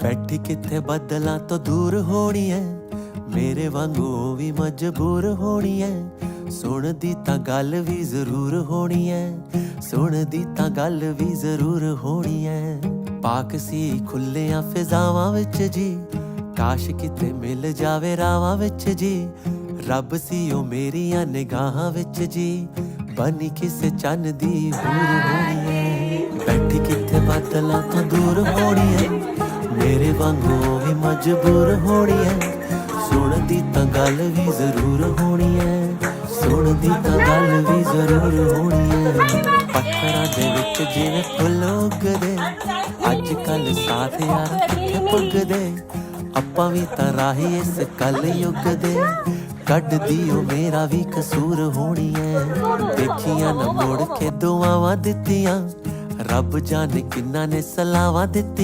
ਬੈਠੀ ਕਿੱਥੇ ਬੱਦਲਾਂ ਤੋਂ ਦੂਰ ਹੋਣੀ ਐ, ਮੇਰੇ ਵਾਂਗੂ ਉਹ ਵੀ ਮਜਬੂਰ ਹੋਣੀ ਐ। ਸੁਣਦੀ ਤਾਂ ਗੱਲ ਵੀ ਜ਼ਰੂਰ ਹੋਣੀ ਐ, ਸੁਣਦੀ ਤਾਂ ਗੱਲ ਵੀ ਜ਼ਰੂਰ ਹੋਣੀ ਐ। ਪਾਕ ਸੀ ਖੁੱਲਿਆਂ ਫਿਜ਼ਾਵਾਂ ਵਿੱਚ ਜੀ, ਕਾਸ਼ ਕਿਤੇ ਮਿਲ ਜਾਵੇ ਰਾਵਾਂ ਵਿੱਚ ਜੀ। ਰੱਬ ਸੀ ਉਹ ਮੇਰੀਆਂ ਨਿਗਾਹਾਂ ਵਿੱਚ ਜੀ, ਬਣੀ ਕਿਸੇ ਚੰਨ ਦੀ ਹੂਰ ਹੋਣੀ ਐ। ਬੈਠੀ ਕਿੱਥੇ ਬੱਦਲਾਂ ਤੋਂ ਦੂਰ ਹੋਣੀ ਐ, ਮੇਰੇ ਵਾਂਗੂ ਉਹ ਵੀ ਮਜਬੂਰ ਹੋਣੀ ਐ। ਸੁਣਦੀ ਤਾਂ ਗੱਲ ਵੀ ਜ਼ਰੂਰ ਹੋਣੀ ਐ, ਸੁਣਦੀ ਤਾਂ ਗੱਲ ਵੀ ਜ਼ਰੂਰ ਹੋਣੀ ਐ। ਪੱਥਰਾਂ ਦੇ ਵਿੱਚ ਜਿਵੇਂ ਫੁੱਲ ਉੱਗਦੇ, ਅੱਜ ਕੱਲ ਸਾਥ ਯਾਰ ਕਿੱਥੇ ਪੁੱਗਦੇ। ਆਪਾਂ ਵੀ ਤਾਂ ਰਾਹੀ ਇਸ ਕੱਲ ਯੁੱਗ ਦੇ, ਕੱਢਦੀ ਉਹ ਮੇਰਾ ਵੀ ਕਸੂਰ ਹੋਣੀ ਐ। ਦੇਖੀਆਂ ਨਾ ਮੁੜ ਕੇ ਦੁਆਵਾਂ ਦਿੱਤੀਆਂ, ਰੱਬ ਜਾਣੇ ਕਿੰਨਾ ਨੇ ਸਲਾਵਾਂ ਦਿੱਤੀਆਂ।